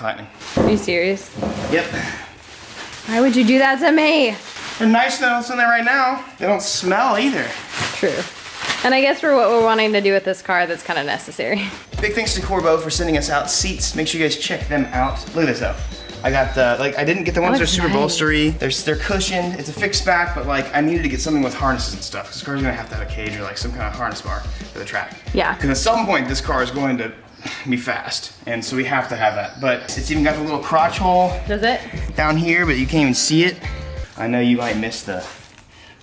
non-reclining. Are you serious? Yep. Why would you do that to me? They're nice notes in there right now. They don't smell either. True. And I guess for what we're wanting to do with this car, that's kind of necessary. Big thanks to Corbo for sending us out seats. Make sure you guys check them out. Look at this though. I got I didn't get the ones that are super bolstery. They're cushioned. It's a fixed back, but like I needed to get something with harnesses and stuff. This car's gonna have to have a cage or like some kind of harness bar for the track. Yeah. Because at some point this car is going to be fast, and so we have to have that. But it's even got the little crotch hole. Does it? Down here, but you can't even see it. I know you might miss the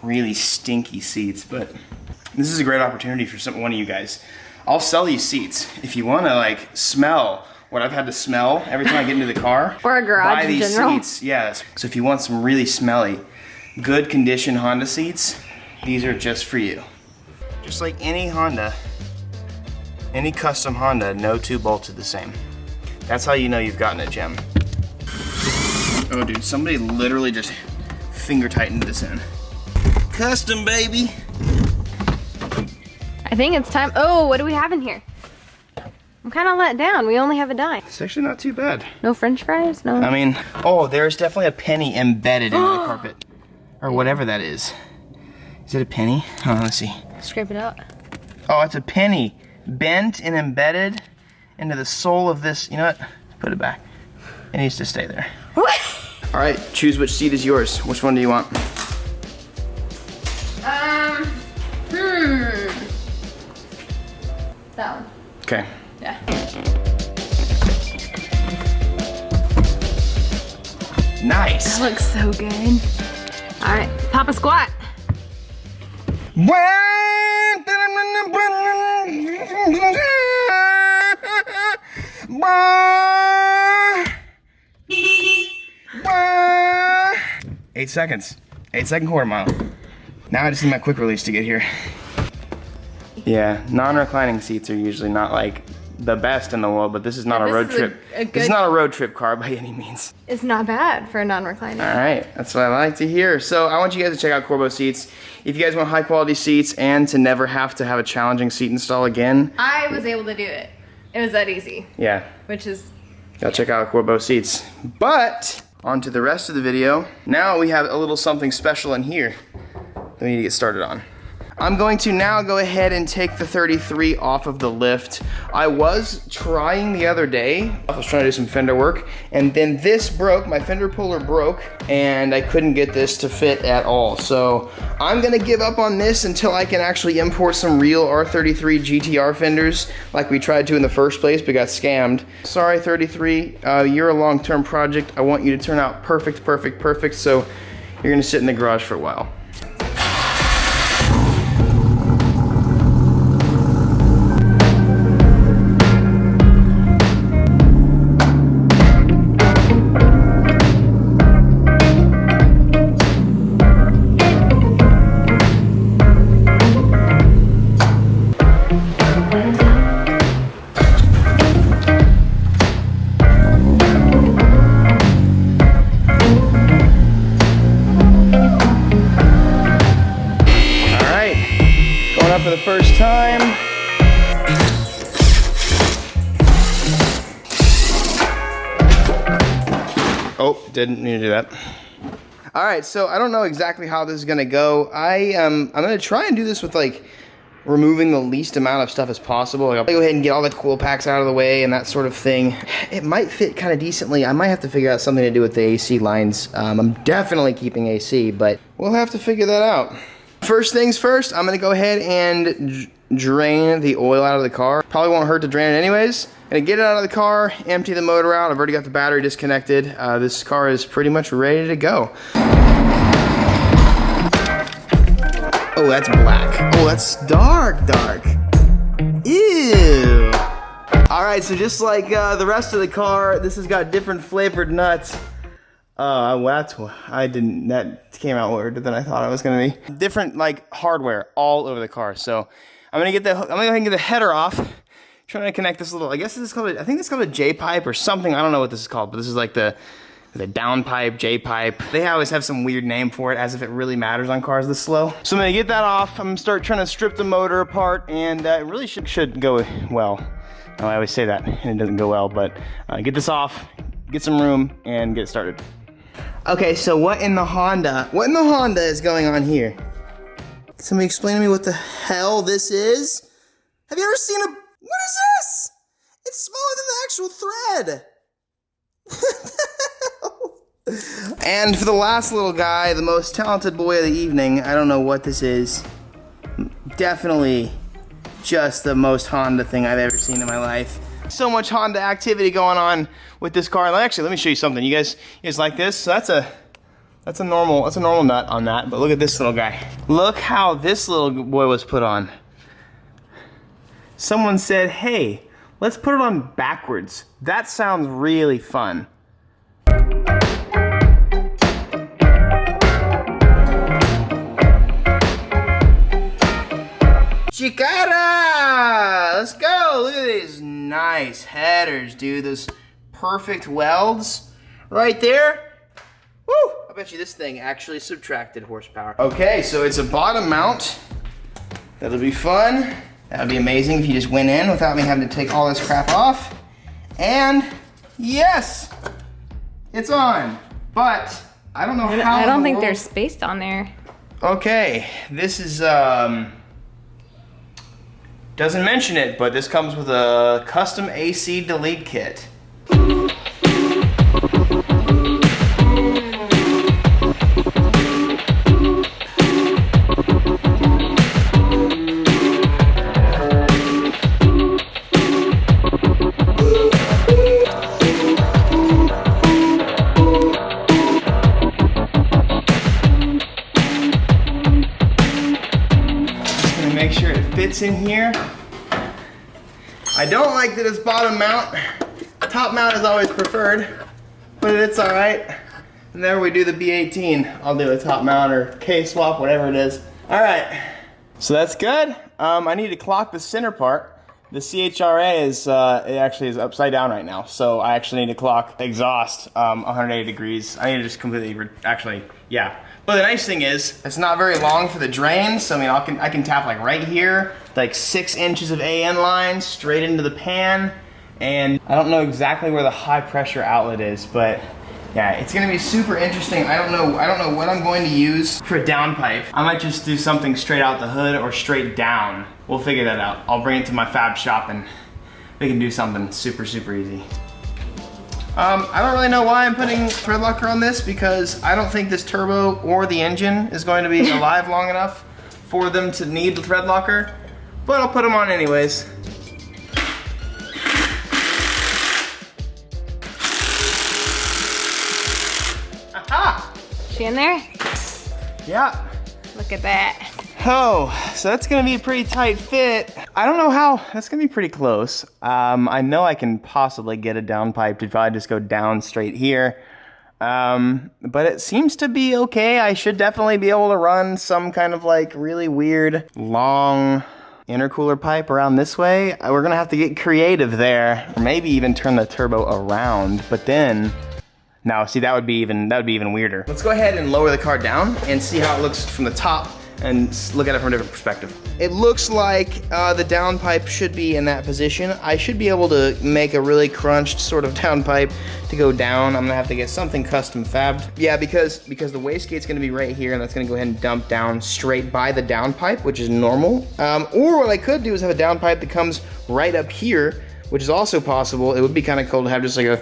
really stinky seats, but this is a great opportunity for one of you guys. I'll sell you seats if you want to like smell what I've had to smell every time I get into the car. Or a garage in general. Buy these seats, yes. So if you want some really smelly, good condition Honda seats, these are just for you. Just like any Honda, any custom Honda, no two bolted the same. That's how you know you've gotten a gem. Oh dude, somebody literally just finger tightened this in. Custom, baby. I think it's time. Oh, what do we have in here? I'm kind of let down. We only have a dime. It's actually not too bad. No French fries? No. I mean, oh, there's definitely a penny embedded into the carpet. Or whatever that is. Is it a penny? Oh, let's see. Scrape it out. Oh, it's a penny. Bent and embedded into the sole of this. You know what? Put it back. It needs to stay there. What? All right, choose which seat is yours. Which one do you want? That one. Okay. Yeah. Nice. That looks so good. All right, pop a squat. Eight seconds. 8-second quarter mile. Now I just need my quick release to get here. Yeah, non-reclining seats are usually not like the best in the world, but this is not a road trip. This is not a road trip car by any means. It's not bad for a non-reclining. All right, that's what I like to hear. So I want you guys to check out Corbo seats. If you guys want high quality seats and to never have to have a challenging seat install again. I was able to do it. It was that easy. Yeah. Which is. Gotta check out Corbo seats. But on to the rest of the video. Now we have a little something special in here that we need to get started on. I'm going to now go ahead and take the 33 off of the lift. I was trying the other day. I was trying to do some fender work, and then this broke, my fender puller broke, and I couldn't get this to fit at all. So I'm gonna give up on this until I can actually import some real R33 GTR fenders like we tried to in the first place, but got scammed. Sorry 33, you're a long-term project. I want you to turn out perfect, perfect, perfect, so you're gonna sit in the garage for a while. For the first time. Oh, didn't need to do that. All right, so I don't know exactly how this is gonna go. I'm gonna try and do this with like removing the least amount of stuff as possible. Like, I'll go ahead and get all the coil packs out of the way and that sort of thing. It might fit kind of decently. I might have to figure out something to do with the AC lines. I'm definitely keeping AC, but we'll have to figure that out. First things first, I'm gonna go ahead and drain the oil out of the car. Probably won't hurt to drain it anyways. Gonna get it out of the car, empty the motor out. I've already got the battery disconnected. This car is pretty much ready to go. Oh, that's black. Oh, that's dark, dark. Ew. All right, so just like the rest of the car, this has got different flavored nuts. That came out weirder than I thought it was gonna be. Different like hardware all over the car. So I'm gonna go ahead and get the header off. Trying to connect this little, I guess this is called, I think it's called a J-pipe or something. I don't know what this is called, but this is like the down pipe, J-pipe. They always have some weird name for it as if it really matters on cars this slow. So I'm gonna get that off. I'm gonna start trying to strip the motor apart, and it really should go well. I always say that and it doesn't go well, but get this off, get some room, and get started. Okay, so what in the Honda is going on here? Can somebody explain to me what the hell this is? Have you ever seen what is this? It's smaller than the actual thread. And for the last little guy, the most talented boy of the evening, I don't know what this is. Definitely just the most Honda thing I've ever seen in my life. So much Honda activity going on with this car. Actually, let me show you something. You guys like this? So that's a normal nut on that, but look at this little guy. Look how this little boy was put on. Someone said, hey, let's put it on backwards. That sounds really fun. Chicada! Let's go! Look at these nice headers, dude. Those perfect welds right there. Woo! I bet you this thing actually subtracted horsepower. Okay, so it's a bottom mount. That'll be fun. That would be amazing if you just went in without me having to take all this crap off. And yes, it's on. But I don't know how. I don't think there's space on there. Okay, this is doesn't mention it, but this comes with a custom AC delete kit. Make sure it fits in here. I don't like that it's bottom mount. Top mount is always preferred, but it's all right. And there we do the B18. I'll do a top mount or K-swap, whatever it is. All right, so that's good. I need to clock the center part. The CHRA is, it actually is upside down right now. So I actually need to clock exhaust 180 degrees. I need to just completely, yeah. But the nice thing is, it's not very long for the drain, so I mean, I can tap like right here, like 6 inches of AN line straight into the pan, and I don't know exactly where the high pressure outlet is, but yeah, it's gonna be super interesting. I don't know what I'm going to use for a downpipe. I might just do something straight out the hood or straight down. We'll figure that out. I'll bring it to my fab shop and we can do something super, super easy. I don't really know why I'm putting thread locker on this, because I don't think this turbo or the engine is going to be alive long enough for them to need the thread locker, but I'll put them on anyways. Aha! She in there? Yeah. Look at that. Oh, so that's gonna be a pretty tight fit. I don't know how, that's gonna be pretty close. I know I can possibly get a downpipe to probably just go down straight here. But it seems to be okay. I should definitely be able to run some kind of like really weird, long intercooler pipe around this way. We're gonna have to get creative there. Or maybe even turn the turbo around, but then, now see, that would be even weirder. Let's go ahead and lower the car down and see how it looks from the top and look at it from a different perspective. It looks like the downpipe should be in that position. I should be able to make a really crunched sort of downpipe to go down. I'm gonna have to get something custom fabbed. Yeah, because the wastegate's gonna be right here, and that's gonna go ahead and dump down straight by the downpipe, which is normal. Or what I could do is have a downpipe that comes right up here, which is also possible. It would be kind of cool to have just like a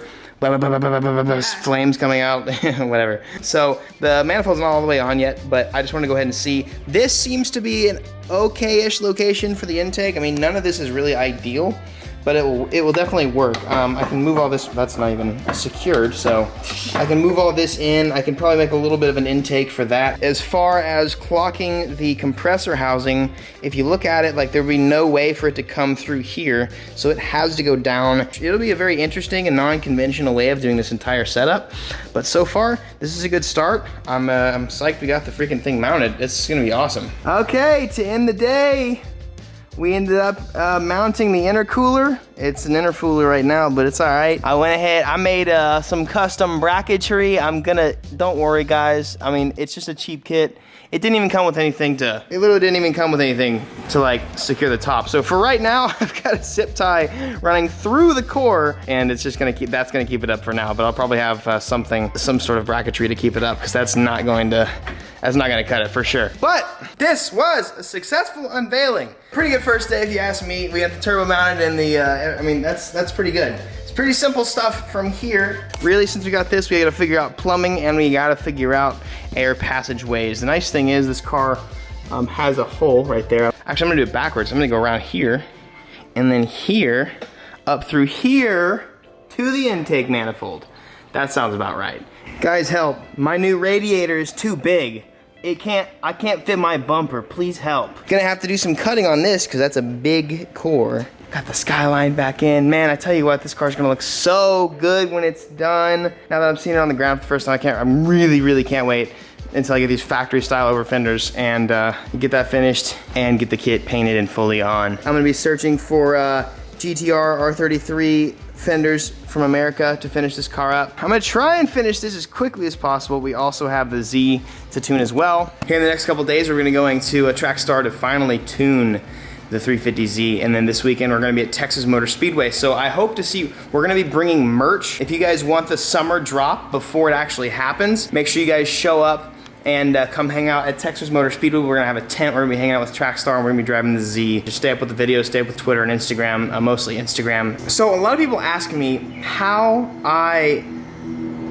flames coming out, whatever. So the manifold's not all the way on yet, but I just want to go ahead and see. This seems to be an okay-ish location for the intake. I mean, none of this is really ideal, but it will definitely work. I can move all this, that's not even secured, so I can move all this in. I can probably make a little bit of an intake for that. As far as clocking the compressor housing, if you look at it, like there'll be no way for it to come through here, so it has to go down. It'll be a very interesting and non-conventional way of doing this entire setup, but so far, this is a good start. I'm psyched we got the freaking thing mounted. It's gonna be awesome. Okay, to end the day, we ended up mounting the intercooler It's an intercooler right now, but it's all right. I went ahead, I made some custom bracketry. Don't worry guys. I mean, it's just a cheap kit. It didn't even come with anything it literally didn't even come with anything to like secure the top. So for right now, I've got a zip tie running through the core, and it's just that's gonna keep it up for now, but I'll probably have some sort of bracketry to keep it up, because that's not gonna cut it for sure. But this was a successful unveiling. Pretty good first day if you ask me. We got the turbo mounted and I mean, that's pretty good. It's pretty simple stuff from here. Really, since we got this, we gotta figure out plumbing and we gotta figure out air passageways. The nice thing is this car has a hole right there. Actually, I'm gonna do it backwards. I'm gonna go around here and then here, up through here to the intake manifold. That sounds about right. Guys, help. My new radiator is too big. I can't fit my bumper. Please help. Gonna have to do some cutting on this because that's a big core. Got the skyline back in. Man, I tell you what, this car's gonna look so good when it's done. Now that I'm seeing it on the ground for the first time, I really can't wait until I get these factory style over fenders and get that finished and get the kit painted and fully on. I'm gonna be searching for GTR R33 fenders from America to finish this car up. I'm gonna try and finish this as quickly as possible. We also have the Z to tune as well. Here in the next couple days, we're gonna going to a Trackstar to finally tune the 350Z, and then this weekend we're gonna be at Texas Motor Speedway. So I hope to see, we're gonna be bringing merch. If you guys want the summer drop before it actually happens, make sure you guys show up and come hang out at Texas Motor Speedway. We're gonna have a tent, we're gonna be hanging out with Trackstar, and we're gonna be driving the Z. Just stay up with the videos, stay up with Twitter and Instagram, mostly Instagram. So a lot of people ask me how I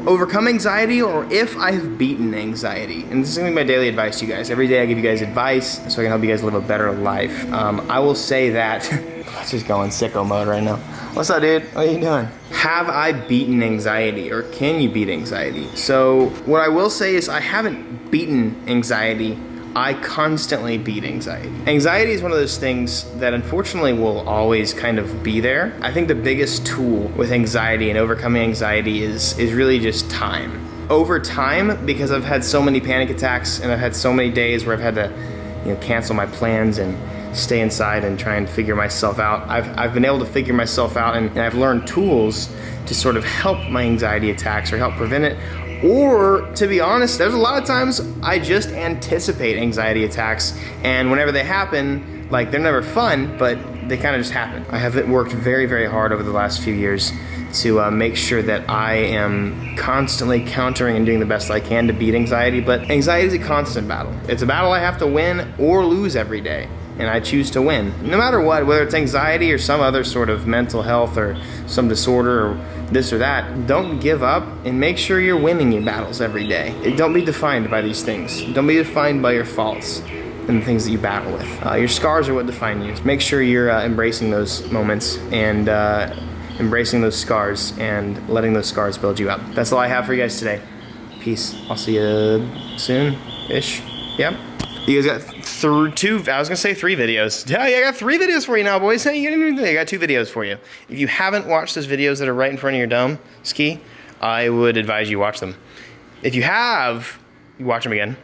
overcome anxiety or if I have beaten anxiety. And this is gonna be my daily advice to you guys. Every day I give you guys advice so I can help you guys live a better life. I will say that, let's just go in sicko mode right now. What's up, dude? What are you doing? Have I beaten anxiety, or can you beat anxiety? So what I will say is I haven't beaten anxiety. I constantly beat anxiety. Anxiety is one of those things that unfortunately will always kind of be there. I think the biggest tool with anxiety and overcoming anxiety is really just time. Over time, because I've had so many panic attacks and I've had so many days where I've had to cancel my plans and stay inside and try and figure myself out. I've been able to figure myself out, and I've learned tools to sort of help my anxiety attacks or help prevent it. Or, to be honest, there's a lot of times I just anticipate anxiety attacks, and whenever they happen, like, they're never fun, but they kind of just happen. I have worked very hard over the last few years to make sure that I am constantly countering and doing the best I can to beat anxiety, but anxiety is a constant battle. It's a battle I have to win or lose every day, and I choose to win. No matter what, whether it's anxiety or some other sort of mental health or some disorder or this or that, don't give up and make sure you're winning your battles every day. Don't be defined by these things. Don't be defined by your faults and the things that you battle with. Your scars are what define you. Make sure you're embracing those moments and embracing those scars and letting those scars build you up. That's all I have for you guys today. Peace. I'll see you soon-ish. Yeah. You guys got I was gonna say 3 videos. Yeah, I got 3 videos for you now, boys. Hey, I got 2 videos for you. If you haven't watched those videos that are right in front of your dome, ski, I would advise you watch them. If you have, you watch them again.